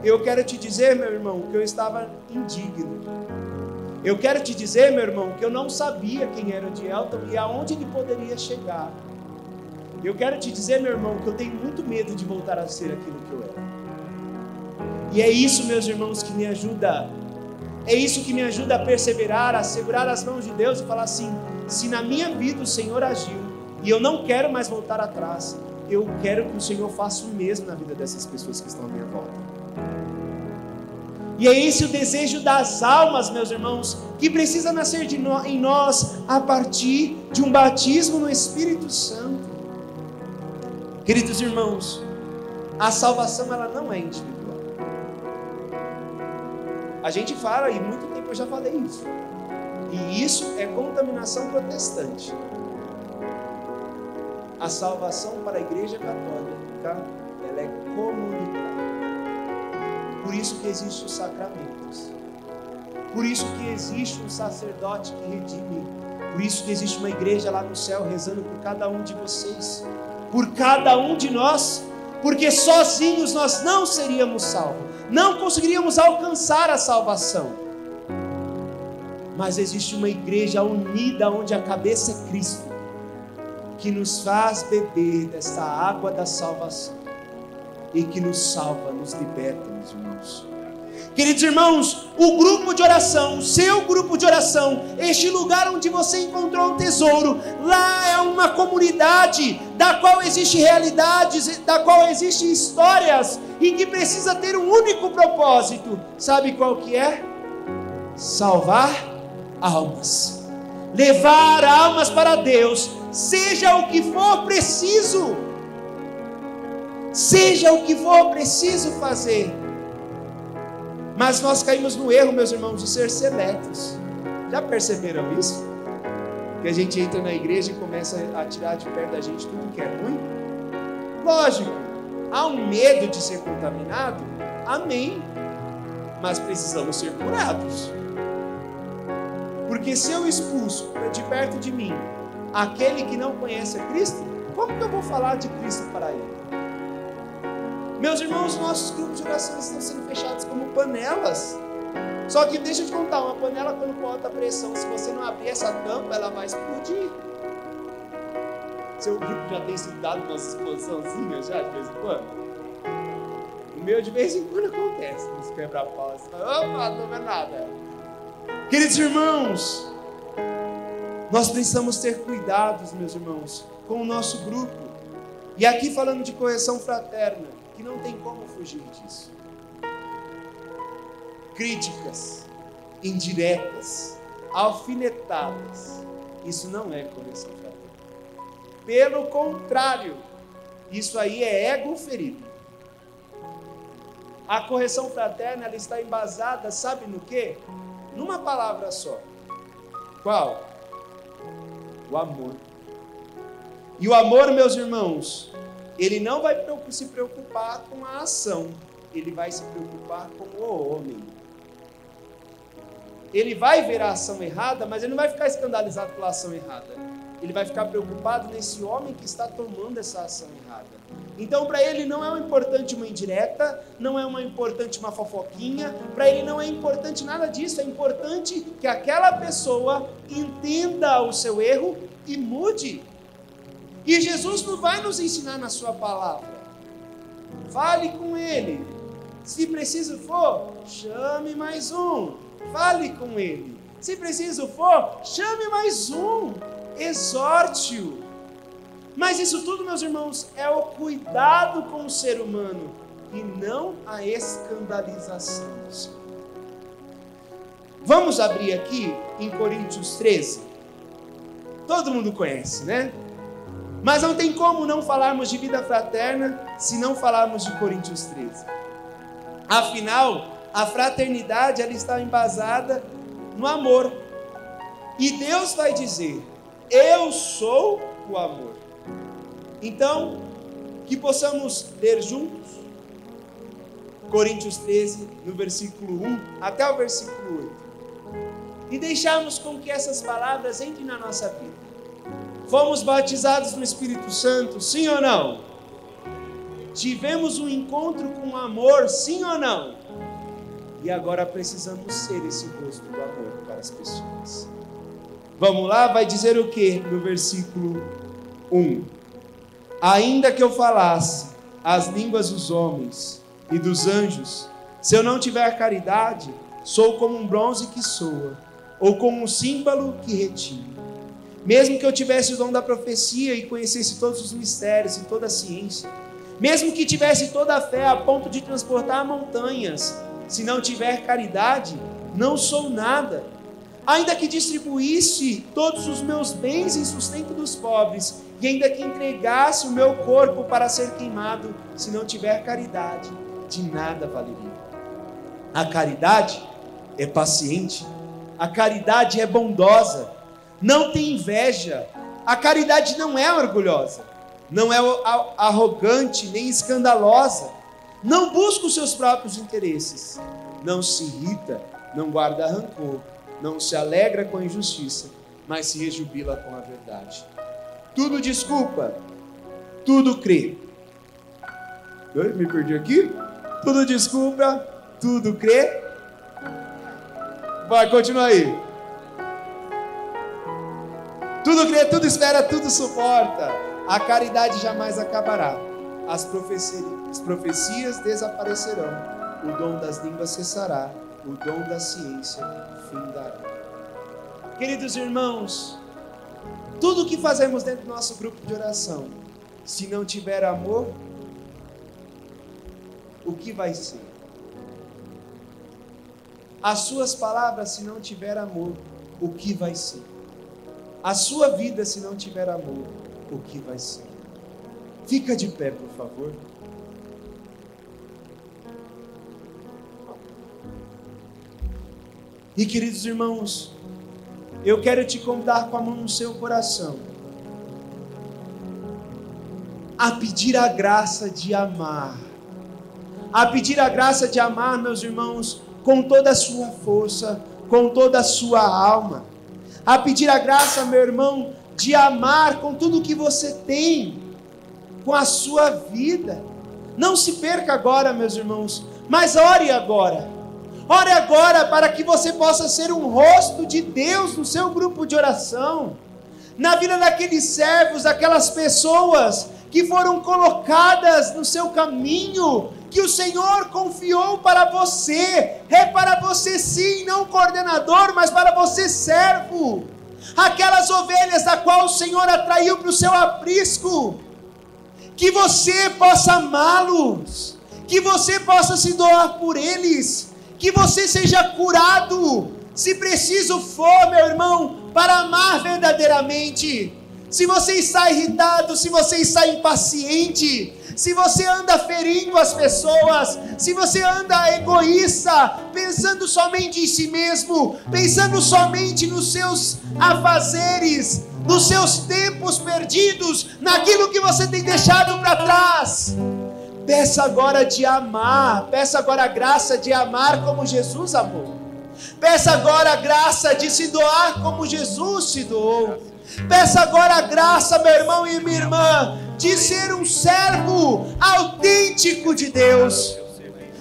Eu quero te dizer, meu irmão, que eu estava indigno. Eu quero te dizer, meu irmão, que eu não sabia quem era o Dielton e aonde ele poderia chegar. Eu quero te dizer, meu irmão, que eu tenho muito medo de voltar a ser aquilo que eu era. E é isso, meus irmãos, que me ajuda. É isso que me ajuda a perseverar, a segurar as mãos de Deus e falar assim: se na minha vida o Senhor agiu e eu não quero mais voltar atrás, eu quero que o Senhor faça o mesmo na vida dessas pessoas que estão à minha volta. E é esse o desejo das almas, meus irmãos, que precisa nascer em nós a partir de um batismo no Espírito Santo. Queridos irmãos, a salvação ela não é individual. A gente fala, e muito tempo eu já falei isso. E isso é contaminação protestante. A salvação para a Igreja Católica, ela é comunitária. Por isso que existem os sacramentos. Por isso que existe um sacerdote que redime. Por isso que existe uma igreja lá no céu rezando por cada um de vocês. Por cada um de nós. Porque sozinhos nós não seríamos salvos. Não conseguiríamos alcançar a salvação. Mas existe uma igreja unida onde a cabeça é Cristo, que nos faz beber dessa água da salvação e que nos salva, nos liberta, meus irmãos. Queridos irmãos, o grupo de oração, o seu grupo de oração, este lugar onde você encontrou um tesouro, lá é uma comunidade da qual existem realidades, da qual existem histórias e que precisa ter um único propósito. Sabe qual que é? Salvar almas, levar almas para Deus, seja o que for preciso, seja o que for preciso fazer. Mas nós caímos no erro, meus irmãos, de ser seletos. Já perceberam isso? Que a gente entra na igreja e começa a tirar de perto da gente tudo que é ruim? Lógico, há um medo de ser contaminado? Amém. Mas precisamos ser curados. Porque se eu expulso de perto de mim aquele que não conhece a Cristo, como que eu vou falar de Cristo para ele? Meus irmãos, nossos grupos de oração estão sendo fechados como panelas. Só que deixa eu te contar, uma panela quando bota pressão, se você não abrir essa tampa, ela vai explodir. Seu grupo já tem sido dado umas explosãozinhas já de vez em quando? O meu de vez em quando acontece, nos quebra-pau, você fala, opa, não é nada. Queridos irmãos, nós precisamos ter cuidados, meus irmãos, com o nosso grupo. E aqui falando de correção fraterna, que não tem como fugir disso. Críticas, indiretas, alfinetadas, isso não é correção fraterna. Pelo contrário, isso aí é ego ferido. A correção fraterna, ela está embasada, sabe no quê? Numa palavra só. Qual? O amor. E o amor, meus irmãos, ele não vai se preocupar com a ação, ele vai se preocupar com o homem. Ele vai ver a ação errada, mas ele não vai ficar escandalizado pela ação errada. Ele vai ficar preocupado nesse homem que está tomando essa ação errada. Então para ele não é importante uma indireta, não é importante uma fofoquinha, para ele não é importante nada disso, é importante que aquela pessoa entenda o seu erro e mude. E Jesus não vai nos ensinar na sua palavra. Fale com ele. Se preciso for, chame mais um. Fale com ele. Se preciso for, chame mais um. Exorte-o. Mas isso tudo, meus irmãos, é o cuidado com o ser humano e não a escandalização do ser humano. Vamos abrir aqui em Coríntios 13. Todo mundo conhece, né? Mas não tem como não falarmos de vida fraterna se não falarmos de Coríntios 13. Afinal, a fraternidade ela está embasada no amor. E Deus vai dizer: eu sou o amor. Então, que possamos ler juntos Coríntios 13, no versículo 1 até o versículo 8. E deixarmos com que essas palavras entrem na nossa vida. Fomos batizados no Espírito Santo, sim ou não? Tivemos um encontro com o amor, sim ou não? E agora precisamos ser esse rosto do amor para as pessoas. Vamos lá, vai dizer o que no versículo 1? Ainda que eu falasse as línguas dos homens e dos anjos, se eu não tiver caridade, sou como um bronze que soa, ou como um símbolo que retine. Mesmo que eu tivesse o dom da profecia e conhecesse todos os mistérios e toda a ciência, mesmo que tivesse toda a fé a ponto de transportar montanhas, se não tiver caridade, não sou nada. Ainda que distribuísse todos os meus bens em sustento dos pobres, e ainda que entregasse o meu corpo para ser queimado, se não tiver caridade, de nada valeria. A caridade é paciente, a caridade é bondosa, não tem inveja, a caridade não é orgulhosa, não é arrogante nem escandalosa, não busca os seus próprios interesses, não se irrita, não guarda rancor, não se alegra com a injustiça, mas se rejubila com a verdade. Tudo desculpa, tudo crê. Me perdi aqui? Tudo desculpa, tudo crê. Vai, continua aí. Tudo crê, tudo espera, tudo suporta. A caridade jamais acabará. As profecias desaparecerão. O dom das línguas cessará. O dom da ciência findará. Queridos irmãos, tudo que fazemos dentro do nosso grupo de oração, se não tiver amor, o que vai ser? As suas palavras, se não tiver amor, o que vai ser? A sua vida, se não tiver amor, o que vai ser? Fica de pé, por favor. E queridos irmãos, eu quero te convidar com a mão no seu coração a pedir a graça de amar. A pedir a graça de amar, meus irmãos, com toda a sua força, com toda a sua alma. A pedir a graça, meu irmão, de amar com tudo que você tem, com a sua vida. Não se perca agora, meus irmãos, mas ore agora. Ore agora para que você possa ser um rosto de Deus no seu grupo de oração, na vida daqueles servos, daquelas pessoas que foram colocadas no seu caminho, que o Senhor confiou para você. É para você sim, não coordenador, mas para você servo. Aquelas ovelhas da qual o Senhor atraiu para o seu aprisco. Que você possa amá-los, que você possa se doar por eles, que você seja curado, se preciso for, meu irmão, para amar verdadeiramente. Se você está irritado, se você está impaciente, se você anda ferindo as pessoas, se você anda egoísta, pensando somente em si mesmo, pensando somente nos seus afazeres, nos seus tempos perdidos, naquilo que você tem deixado para trás, peça agora de amar, peça agora a graça de amar como Jesus amou. Peça agora a graça de se doar como Jesus se doou. Peça agora a graça, meu irmão e minha irmã, de ser um servo autêntico de Deus,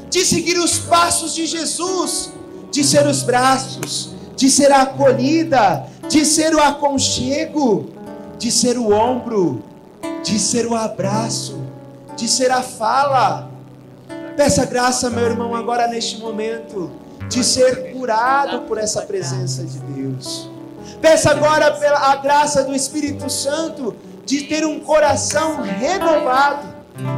de seguir os passos de Jesus, de ser os braços, de ser a acolhida, de ser o aconchego, de ser o ombro, de ser o abraço, de ser a fala. Peça graça, meu irmão, agora neste momento, de ser curado por essa presença de Deus. Peça agora pela a graça do Espírito Santo de ter um coração renovado,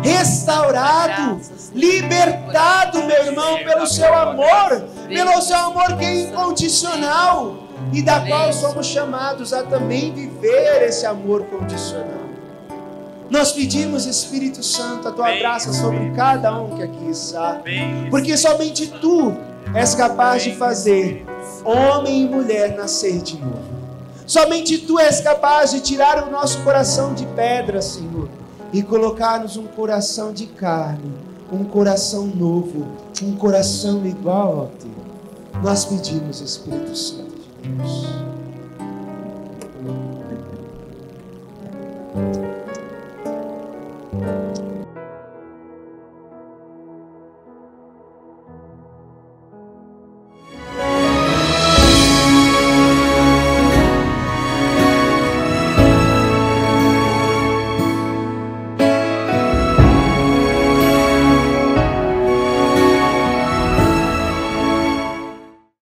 restaurado, libertado, meu irmão, pelo seu amor que é incondicional e da qual somos chamados a também viver esse amor condicional. Nós pedimos, Espírito Santo, a tua graça sobre cada um que aqui está, porque somente tu és capaz de fazer homem e mulher nascer de novo. Somente tu és capaz de tirar o nosso coração de pedra, Senhor, e colocar-nos um coração de carne, um coração novo, um coração igual ao teu. Nós pedimos, Espírito Santo de Deus.